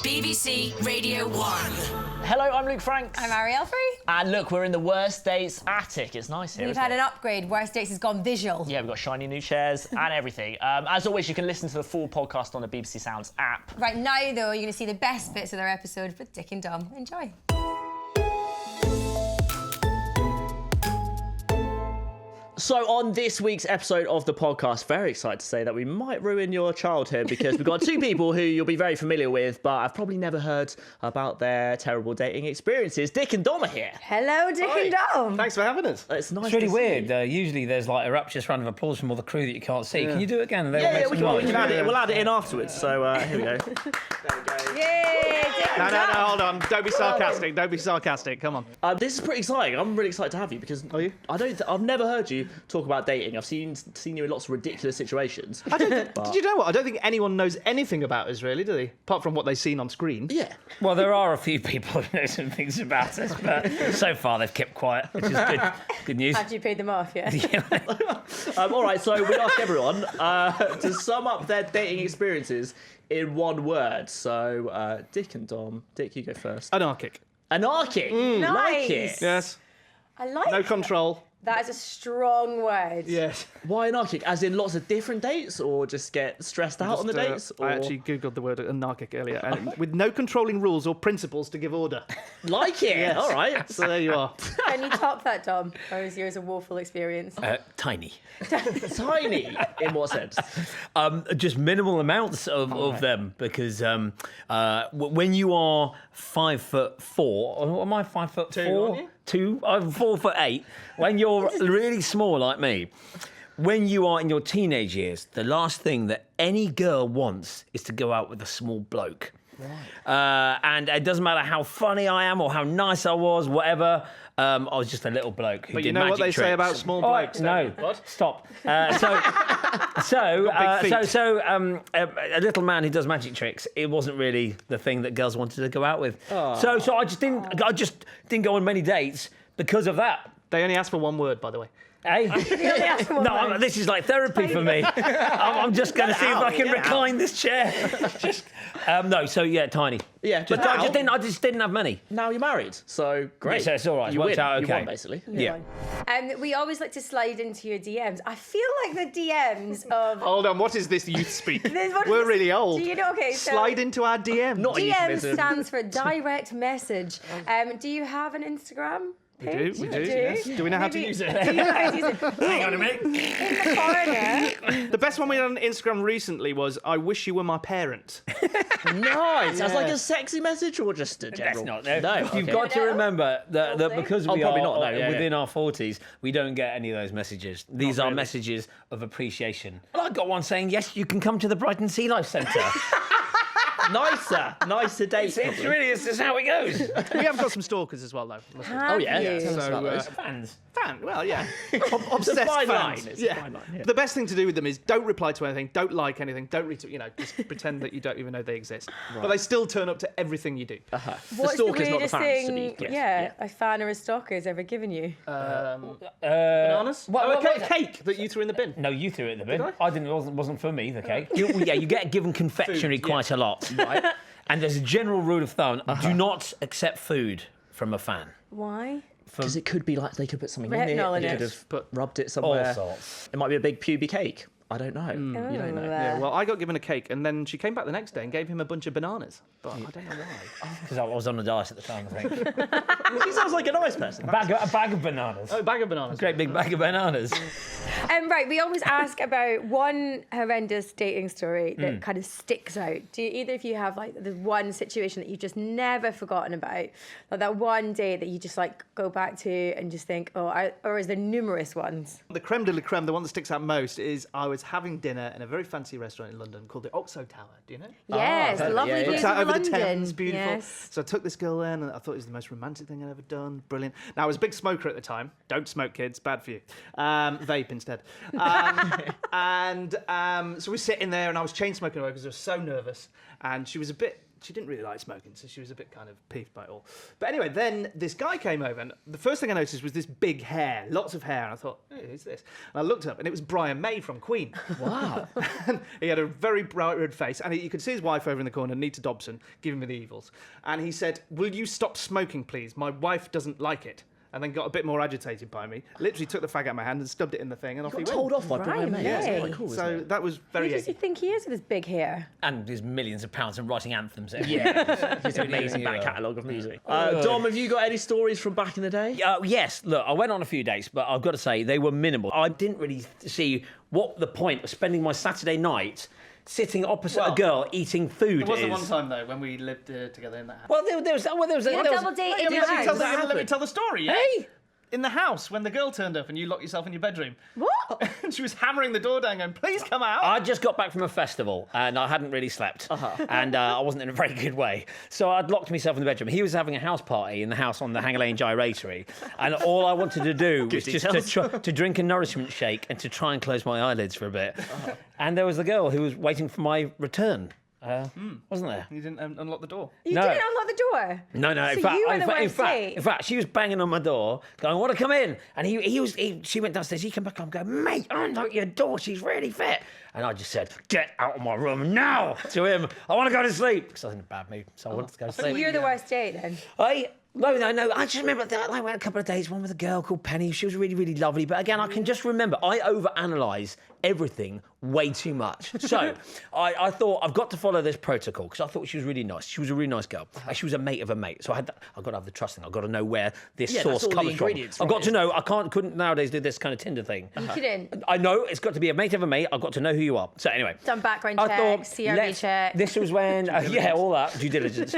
BBC Radio 1. Hello, I'm Luke Franks. I'm Arielle Free. And look, we're in the Worst Dates attic. It's nice here. We've had an upgrade. Worst Dates has gone visual. Yeah, we've got shiny new chairs and everything. As always, you can listen to the full podcast on the BBC Sounds app. Right now, though, you're going to see the best bits of their episode with Dick and Dom. Enjoy. So on this week's episode of the podcast, very excited to say that we might ruin your childhood because we've got two people who you'll be very familiar with, but I've probably never heard about their terrible dating experiences. Dick and Dom are here. Hello, Dick and Dom. Thanks for having us. It's nice. It's really to weird. see. Usually there's like a rapturous round of applause from all the crew that you can't see. Can you do it again? And Yeah, we can add it. We'll add it in afterwards. So here we go. There we go. Yay, Dick and No, Dom. hold on. Don't be sarcastic. Don't be sarcastic. Come on. This is pretty exciting. I'm really excited to have you because Are you? I've never heard you talk about dating. I've seen you in lots of ridiculous situations. Did you know what? I don't think anyone knows anything about us, really, do they? Apart from what they've seen on screen. Yeah. Well, there are a few people who know some things about us, but so far they've kept quiet, which is good. Good news. Have you paid them off, yeah? All right, so we ask everyone to sum up their dating experiences in one word. So, Dick and Dom. Dick, you go first. Anarchic. Anarchic. Like it. Nice. Yes. I like No it. control. That is a strong word. Yes. Why anarchic? As in lots of different dates, or just get stressed out on the dates? Or... I actually googled the word anarchic earlier, and with no controlling rules or principles to give order. like it. Yes. All right. So there you are. Can you top that, Dom? Or is yours a woeful experience? Tiny. Tiny. In what sense? Just minimal amounts of them, because when you are 5'4", or am I 5'4"? aren't you? I'm 4'8". When you're really small like me, when you are in your teenage years, the last thing that any girl wants is to go out with a small bloke. Right. And it doesn't matter how funny I am or how nice I was, whatever. I was just a little bloke who But did you know what magic they say tricks. about small Oh, blokes? no, don't you? What? Stop. A little man who does magic tricks. It wasn't really the thing that girls wanted to go out with. So I just didn't go on many dates because of that. They only ask for one word, by the way. Hey? No, this is like therapy for me. I'm just going to see if I can recline this chair. Tiny. Yeah, But now, I just didn't have many. now you're married, so great. Yeah, so it's all right. You Worked win. out You okay. won, basically. Yeah. We always like to slide into your DMs. I feel like the DMs of... Hold on, what is this youth speak? What is We're this? really old. Do you know? Okay, so Slide into our DM. Not a DM euphemism. stands for direct message. Do you have an Instagram? We do, page? we do. You Yes. Do we know how to Maybe- use it? Do you know how to use it? Hang on a minute. In the corner. The best one we had on Instagram recently was, I wish you were my parent. Nice. That's like Yeah. a sexy message or just a general? That's not. No. You've okay. got to remember that Probably. because Oh, we probably are not, no, yeah, within our 40s, we don't get any of those messages. These are really. messages of appreciation. Well, I got one saying, yes, you can come to the Brighton Sea Life Centre. nicer dates. It's really, it's just how it goes. We have got some stalkers as well, though. Oh yeah. Have you? Tell us about those. Fans. Well, yeah. It's Obsessed a fine fans. line. It's a Yeah. fine line. Yeah. The best thing to do with them is don't reply to anything, don't like anything, don't retweet, just pretend that you don't even know they exist. But they still turn up to everything you do. What's the the stalker's not the weirdest fans, to thing be clear. a fan or a stalker has ever given you? Bananas? Cake that you threw in the bin. No, you threw it in the bin. Did I didn't. It wasn't for me. The cake. You get given confectionery Food, yeah. quite a lot, right? And there's a general rule of thumb: do not accept food from a fan. Why? Because it could be like they could put something in Retinol it. in They it. could have rubbed it All somewhere. sorts. It might be a big puby cake. I don't know. You don't know. Yeah, well, I got given a cake, and then she came back the next day and gave him a bunch of bananas. But I don't know why. Because I was on a diet at the time, I think. She sounds like a nice person. a bag of bananas. Oh, a bag of bananas. Great big bag of bananas. Right, we always ask about one horrendous dating story that kind of sticks out. Do either of you have like the one situation that you've just never forgotten about? Like that one day that you just like go back to and just think, or is there numerous ones? The creme de la creme, the one that sticks out most, is I was having dinner in a very fancy restaurant in London called the Oxo Tower. Do you know? Yes, I've heard- lovely yeah, yeah. views Looks of out over London. the Thames, beautiful. Yes. So I took this girl in, and I thought it was the most romantic thing I'd ever done. Brilliant. Now, I was a big smoker at the time. Don't smoke, kids. Bad for you. Vape instead. So we're sitting there, and I was chain smoking away because I was so nervous. And she was a bit she didn't really like smoking, so she was a bit kind of peeved by it all. But anyway, then this guy came over, and the first thing I noticed was this big hair, lots of hair, and I thought, hey, who's this? And I looked up, and it was Brian May from Queen. Wow. And he had a very bright red face, and you could see his wife over in the corner, Nita Dobson, giving me the evils. And he said, will you stop smoking, please? My wife doesn't like it. And then got a bit more agitated by me. Literally took the fag out of my hand and stubbed it in the thing, and off he went. Told off by Brian May. May. That's quite cool, isn't So it? that was Who very does he eggy. think he is with his big hair? And there's millions of pounds and writing anthems. Yeah, he's an amazing back catalogue of music. Dom, have you got any stories from back in the day? Yes, look, I went on a few dates, but I've got to say they were minimal. I didn't really see what the point of spending my Saturday night sitting opposite a girl eating food There was is. the one time, though, when we lived together in that house. Well, there was What double date in your house? Let me tell the story, yeah? Hey! In the house, when the girl turned up and you locked yourself in your bedroom. What? And she was hammering the door down going, please come out. I just got back from a festival and I hadn't really slept. And I wasn't in a very good way. So I'd locked myself in the bedroom. He was having a house party in the house on the Hanger Lane Gyratory. And all I wanted to do was just to drink a nourishment shake and to try and close my eyelids for a bit. And there was the girl who was waiting for my return. Wasn't there? You didn't unlock the door. You No. didn't unlock the door? No. So In fact, you were the in worst fact, date? she was banging on my door, going, "I want to come in." And she went downstairs. He came back. I'm going, "Mate, unlock your door. She's really fit." And I just said, "Get out of my room now!" to him. I want to go to sleep because I was in a bad mood, so I wanted to go to sleep. You're the worst date then. No. I just remember that I went a couple of days, one with a girl called Penny. She was really, really lovely. But again, I can just remember I overanalyze everything way too much. So I thought I've got to follow this protocol because I thought she was really nice. She was a really nice girl. And she was a mate of a mate. So I've got to have the trust thing. I've got to know where this Yeah, source that's all the comes from. ingredients, I've got right? to know. Couldn't nowadays do this kind of Tinder thing. You couldn't. I know it's got to be a mate of a mate. I've got to know who you are. So anyway, Done background I checks, thought, CRB check. this was when, all that due diligence,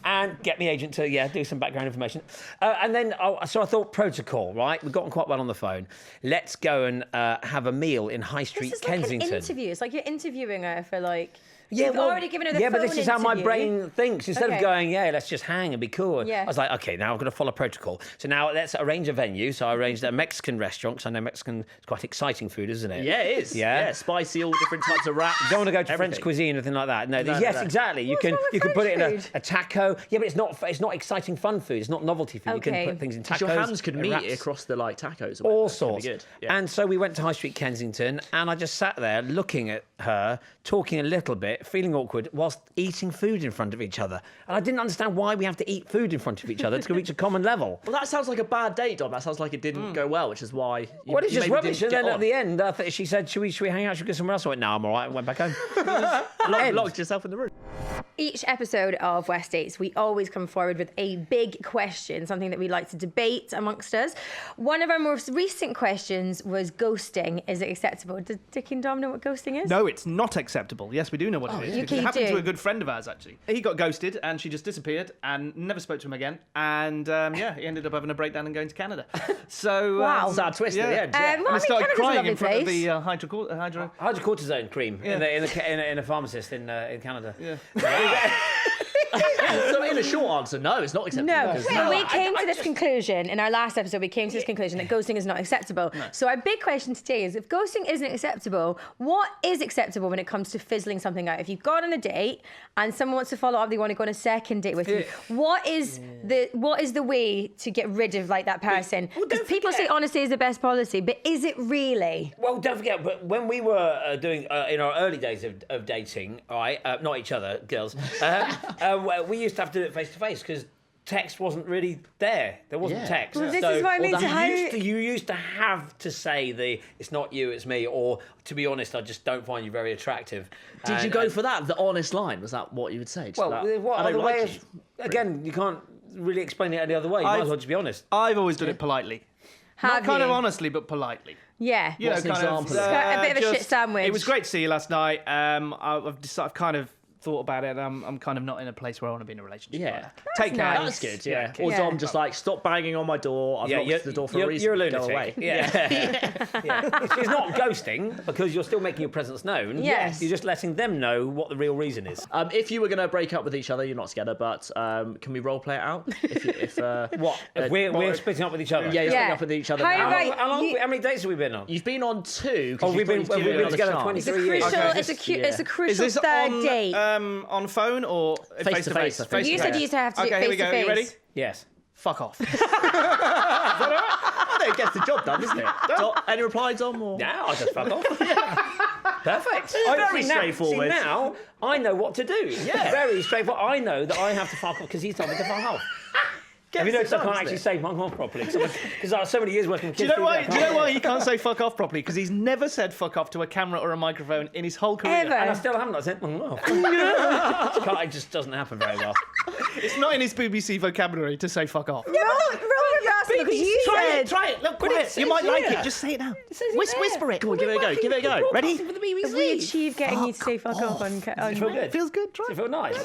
and get me agent to do some background information, and then so I thought protocol, right? We've gotten quite well on the phone. Let's go and have a meal in High Street, This is like Kensington. an interview. It's like you're interviewing her for like. Yeah, You've already given her the but phone this is how my interview. brain thinks. Instead Okay. of going, let's just hang and be cool. Yeah. I was like, okay, now I've got to follow protocol. So now let's arrange a venue. So I arranged a Mexican restaurant because I know Mexican is quite exciting food, isn't it? Yeah, it is. Yeah. Spicy, all different types of wraps. You don't want to go to French everything. cuisine or anything like that. No, No, yes, no. exactly. You What's can wrong with you can put it in French food? a taco. Yeah, but it's not exciting fun food. It's not novelty food. You Okay. can put things in tacos. Your hands could and meet wraps. across the tacos. Or All whatever. It's gonna be sorts. Good. Yeah. And so we went to High Street Kensington, and I just sat there looking at her, talking a little bit, feeling awkward, whilst eating food in front of each other. And I didn't understand why we have to eat food in front of each other to reach a common level. Well, that sounds like a bad date, Dom. That sounds like it didn't go well, which is why. You, Well, it's you just maybe rubbish. didn't And then get at on. the end, she said, should we hang out? Should we go somewhere else? I went, no, I'm all right. And went back home. Locked yourself in the room. Each episode of West Dates, we always come forward with a big question, something that we like to debate amongst us. One of our most recent questions was ghosting. Is it acceptable? Does Dick and Dom know what ghosting is? No, it's not acceptable. Yes, we do know what it is. you because it happened do. to a good friend of ours, actually. He got ghosted and she just disappeared and never spoke to him again. And he ended up having a breakdown and going to Canada. So Wow. Sad twist at the end. well, Yeah. I And mean, I started Canada's a crying lovely in front of place. the hydro. Hydrocortisone cream in a pharmacist in Canada. Yeah. So in a short answer, no, it's not acceptable. No, because- well, we came to this conclusion in our last episode. We came to this conclusion that ghosting is not acceptable. So our big question today is: if ghosting isn't acceptable, what is acceptable when it comes to fizzling something out? If you've gone on a date and someone wants to follow up, they want to go on a second date with you. What is the way to get rid of like that person? Well, don't Because people say forget- honesty is the best policy, but is it really? Well, don't forget, but when we were doing in our early days of dating, all right, not each other, girls, we used to have to do it face to face because text wasn't really there. There wasn't Yeah. text. Well, this is what I mean. So how? You used to have to say it's not you, it's me, or to be honest, I just don't find you very attractive. Did you And- go and- for that? The honest line? Was that what you would say? Just Well, that, what I other don't way? like you. Again, you can't really explain it any other way. You might as well just be honest. I've always done it politely. Have Not kind you? of honestly, but politely. Yeah. You What's know, an kind example? of, A bit of a shit just- sandwich. It was great to see you last night. I've kind of thought about it. I'm kind of not in a place where I want to be in a relationship. Yeah. right now. Take care. nice. That's good, yeah. okay. Or Yeah. Dom just like, stop banging on my door. I've locked the door for a reason. You're a Go lunatic. away. Yeah. Yeah. It's not ghosting because you're still making your presence known. Yes. You're just letting them know what the real reason is. If you were going to break up with each other, you're not together, but can we role play it out? If What? If we're splitting up with each other? Yeah, you're Yeah. splitting up with each other How now. right- How many dates have we been on? You've been on 2. 'cause Oh, you've we've been given together another chance. 23 It's a years. crucial. Okay. It's a Yeah. it's a Is crucial this third on date. on phone or face to face? I think. You said you used to have to do it Okay, here we face go. to Are you ready? face. Yes. Fuck off. I think it gets the job done, doesn't it? Any reply, Dom? Or? Now I just fuck off. Perfect. Very straightforward. See, now I know what to do. Yeah. Very straightforward. I know that I have to fuck off because he's told me to fuck off. Have you noticed I can't actually say fuck off properly? Because I have so many years working with Do kids. you know why he can't say fuck off properly? Because he's never said fuck off to a camera or a microphone in his whole career. Ever. And I still haven't. I said, oh. It just doesn't happen very well. It's not in his BBC vocabulary to say fuck off. Robert asked me because you said. Try it. Look, But it quiet. says You might like here. it. Just say it now. says it there. Whisper it. Come on, give it a go. Give it a go. Ready? For the BBC. We achieved getting you to say fuck off on. Does it feel good? Feels good. Try Does it. it feel nice?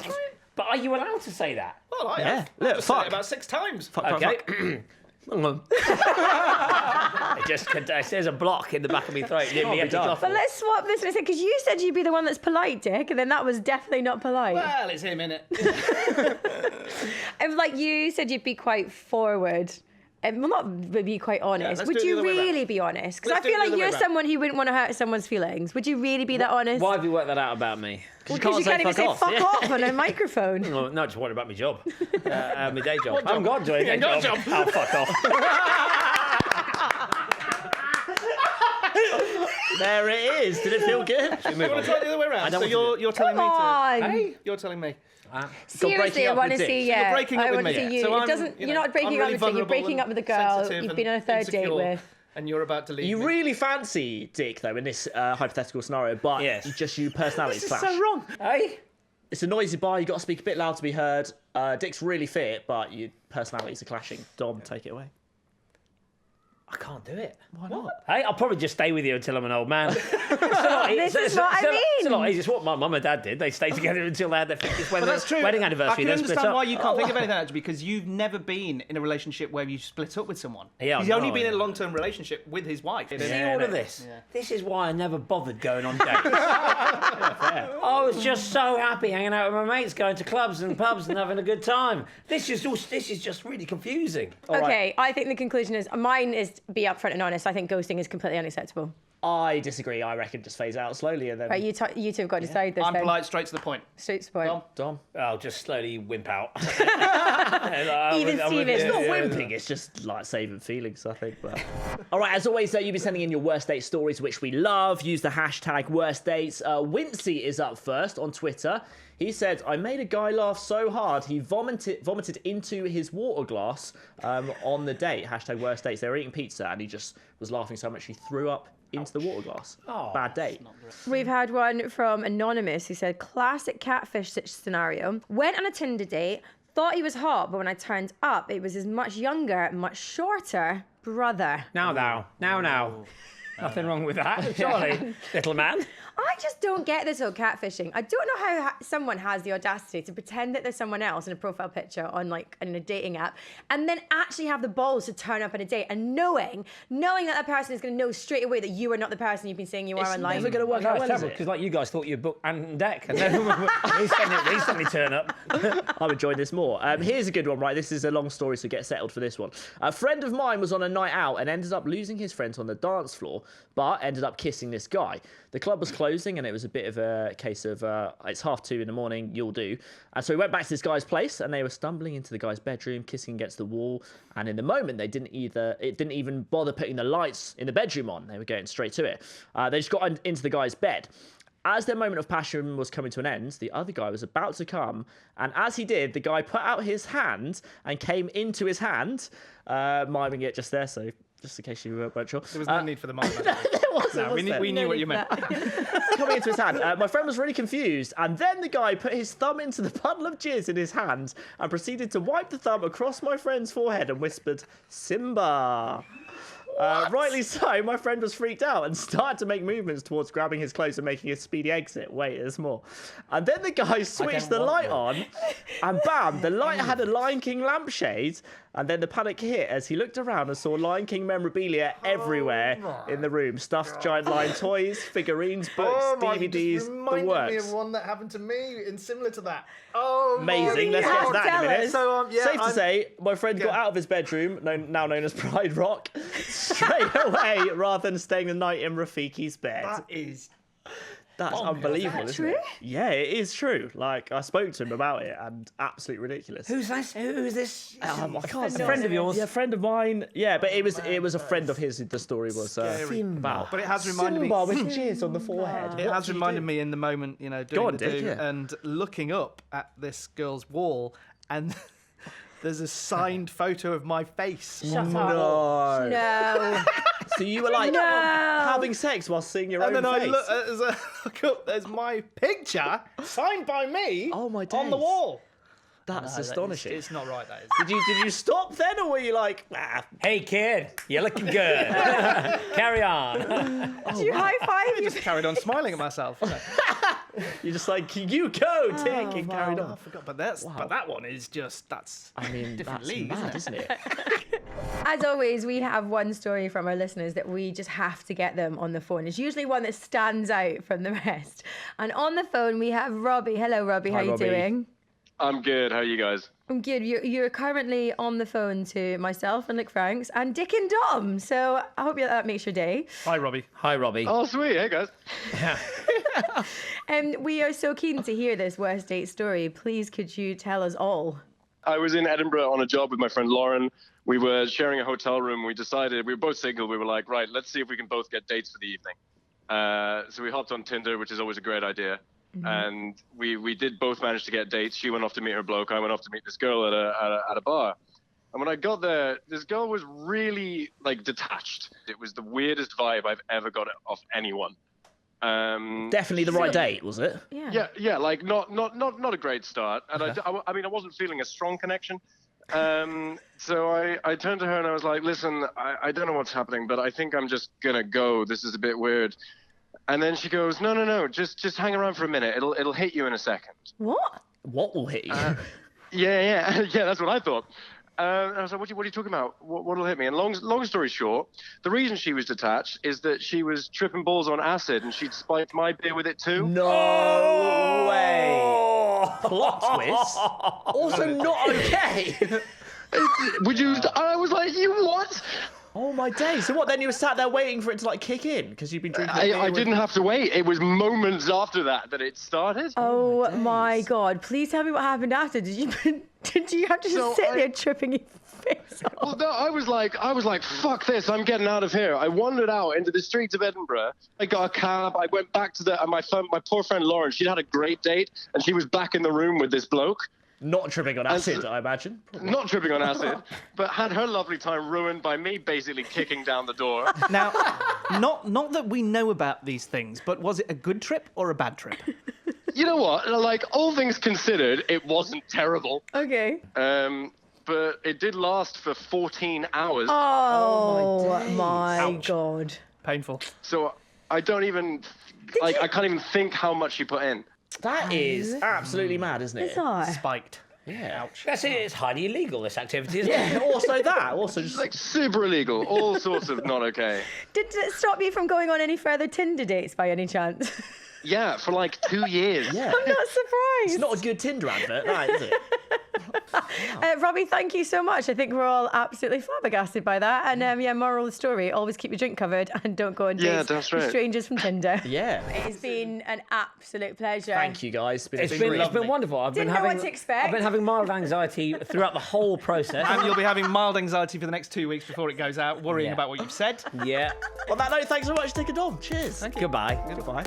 But are you allowed to say that? Well, I Yeah. have. Look, I've just said fuck. it about 6 times. Fuck. It just there's a block in the back of my throat. Can't be done. But let's swap this because you said you'd be the one that's polite, Dick, and then that was definitely not polite. Well, it's him, innit? And like you said, you'd be quite forward. Well, not be quite honest. let's Would do it the you other way really round. be honest? Because I Let's do feel it the like other way you're round. someone who wouldn't want to hurt someone's feelings. Would you really be that honest? Why have you worked that out about me? Because you can't even say fuck off on a microphone. Well, no, just worried about my job, my day job. I haven't got to do any day got a job. job. Oh, fuck off. There it is. Did it feel good? You want to try it the other way around? don't So want you're telling me Come on. to... Hey? You're telling me. Seriously, I up want to with see. Dick. Yeah, You're breaking up I with want to me. see you. So It I'm, doesn't. you You're know, not breaking I'm up really with Dick. You're vulnerable breaking up and with a girl sensitive you've and been on a third date insecure, with. And you're about to leave You me. really fancy Dick, though, in this hypothetical scenario, but Yes. just you personalities This is clash. so wrong. Hey? It's a noisy bar. You got to speak a bit loud to be heard. Dick's really fit, but your personalities are clashing. Dom, take it away. I can't do it. Why not? Hey, I'll probably just stay with you until I'm an old man. This is what I mean. It's a lot easier. It's what my mum and dad did. They stayed together until they had their 50th Well, that's true. wedding I anniversary. can then split understand up. why you can't think of anything actually, because you've never been in a relationship where you split up with someone. Yeah, He's I only know, been in a yeah. long-term relationship with his wife. See all of this? This is why I never bothered going on dates. I was just so happy hanging out with my mates, going to clubs and pubs and having a good time. This is just really confusing. Okay, I think the conclusion is mine is be upfront and honest. I think ghosting is completely unacceptable. I disagree. I reckon just phase out slowly and then. Right, you two have got to decide this. I'm then. polite, straight to the point. Straight to the point. Dom. I'll just slowly wimp out. Even Steven. It's not whimping, it's just like saving feelings, I think. But all right, as always, you've been sending in your worst date stories, which we love. Use the hashtag worst dates. Wincy is up first on Twitter. He said, I made a guy laugh so hard he vomited into his water glass on the date. Hashtag worst dates. They were eating pizza and he just was laughing so much he threw up into the water glass. Oh, Bad date. We've had one from Anonymous who said, classic catfish scenario. Went on a Tinder date, thought he was hot, but when I turned up, it was his much younger, much shorter brother. Now. Nothing wrong with that, surely, little man. I just don't get this whole catfishing. I don't know how someone has the audacity to pretend that there's someone else in a profile picture on in a dating app, and then actually have the balls to turn up on a date and knowing that person is going to know straight away that you are not the person you've been saying you are It's online. never going to work No, out it's well, is terrible, it? because like you guys thought you'd book Ant and Deck, and then we suddenly turn up. I'm enjoying this more. Here's a good one, right? This is a long story, so get settled for this one. A friend of mine was on a night out and ended up losing his friends on the dance floor, but ended up kissing this guy. The club was closing and it was a bit of a case of, it's 2:30 in the morning, you'll do. And so he went back to this guy's place and they were stumbling into the guy's bedroom, kissing against the wall. And in the moment, it didn't even bother putting the lights in the bedroom on. They were going straight to it. They just got into the guy's bed. As their moment of passion was coming to an end, the other guy was about to come, and as he did, the guy put out his hand and came into his hand, miming it just there, so just in case you weren't sure. There was no need for the mime. There wasn't, was there? We knew what you meant. Coming into his hand. My friend was really confused, and then the guy put his thumb into the puddle of jizz in his hand and proceeded to wipe the thumb across my friend's forehead and whispered, Simba. Rightly so, my friend was freaked out and started to make movements towards grabbing his clothes and making a speedy exit. Wait, there's more. And then the guy switched the light on, and bam, the light had a Lion King lampshade, and then the panic hit as he looked around and saw Lion King memorabilia everywhere in the room. Stuffed giant lion toys, figurines, books, DVDs, the works. Me of one that happened to me and similar to that. Oh, Amazing, let's get to that in a minute. So, Safe to say, my friend got out of his bedroom, now known as Pride Rock, straight away rather than staying the night in Rafiki's bed. That is That's unbelievable, Is that isn't true? it? Yeah, it is true. Like, I spoke to him about it, and absolutely ridiculous. Who's this? Who is this? I can't A friend of yours? Yeah, a friend of mine. Yeah, but it was a friend of his. The story was about. But it has reminded me. Simba with jizz on the forehead. It has reminded me in the moment, doing on, the Dick, do yeah. and looking up at this girl's wall, and there's a signed photo of my face. Shut up. No. No. So you were like No. having sex while seeing your And own then I face. look up, there's my picture signed by me Oh my on the days. wall. That's No, astonishing. It's not right, that is. Did you stop then, or were you like, Hey, kid, you're looking good. Carry on. Do you high five? I just carried on smiling at myself. you're just like, you go, Dick, and carried I on. forgot, but that one is just that's. I mean, different that's league, mad, isn't it? As always, we have one story from our listeners that we just have to get them on the phone. It's usually one that stands out from the rest. And on the phone, we have Robbie. Hello, Robbie. How Hi, are you Robbie. doing? I'm good. How are you guys? I'm good. You're currently on the phone to myself and Nick Franks and Dick and Dom. So I hope that makes your day. Hi, Robbie. Hi, Robbie. Oh, sweet. Hey, guys. And we are so keen to hear this worst date story. Please, could you tell us all? I was in Edinburgh on a job with my friend Lauren. We were sharing a hotel room. We decided, we were both single. We were like, right, let's see if we can both get dates for the evening. So we hopped on Tinder, which is always a great idea. And we did both manage to get dates. She went off to meet her bloke. I went off to meet this girl at a bar. And when I got there, this girl was really like detached. It was the weirdest vibe I've ever got off anyone. Definitely the right date, was it? Yeah, like not a great start. And I mean, I wasn't feeling a strong connection. So I turned to her and I was like, listen, I don't know what's happening, but I think I'm just gonna go. This is a bit weird. And then she goes, no, just hang around for a minute. It'll hit you in a second. What? What will hit you? Yeah, that's what I thought. And I was like, what are you talking about? What'll hit me? And long story short, the reason she was detached is that she was tripping balls on acid and she'd spiked my beer with it too. No way. Plot twist. Also not okay. I was like, you what? Oh my days. So what, then you were sat there waiting for it to like kick in because you've been drinking beer I with- didn't have to wait. It was moments after that it started. Oh my God. Please tell me what happened after. Did you have to just So sit there tripping your face off? Well, no, I was like, fuck this, I'm getting out of here. I wandered out into the streets of Edinburgh. I got a cab. I went back to my poor friend Lauren. She'd had a great date, and she was back in the room with this bloke. Not tripping on acid, I imagine. Not tripping on acid, but had her lovely time ruined by me basically kicking down the door. Now, not that we know about these things, but was it a good trip or a bad trip? You know what? Like, all things considered, it wasn't terrible. Okay. But it did last for 14 hours. Oh my Ouch. God. Painful. So I don't even, I can't even think how much she put in. That is absolutely mad, isn't it? Bizarre. Spiked. Yeah. That's it. It's highly illegal, this activity, isn't it? Yeah, also that. Also just Like, super illegal. All sorts of not okay. Did it stop you from going on any further Tinder dates by any chance? Yeah, for like 2 years. yeah. I'm not surprised. It's not a good Tinder advert, that, is it? Robbie, thank you so much. I think we're all absolutely flabbergasted by that. And yeah, moral of the story, always keep your drink covered and don't go on Yeah, dates that's with right. strangers from Tinder. Yeah. It's been an absolute pleasure. Thank you, guys. It's been wonderful. I've Didn't been know having what to expect. I've been having mild anxiety throughout the whole process. And you'll be having mild anxiety for the next 2 weeks before it goes out, worrying Yeah. about what you've said. Yeah. On that note, thanks so much, Dick and Dom. Cheers. Goodbye. Goodbye.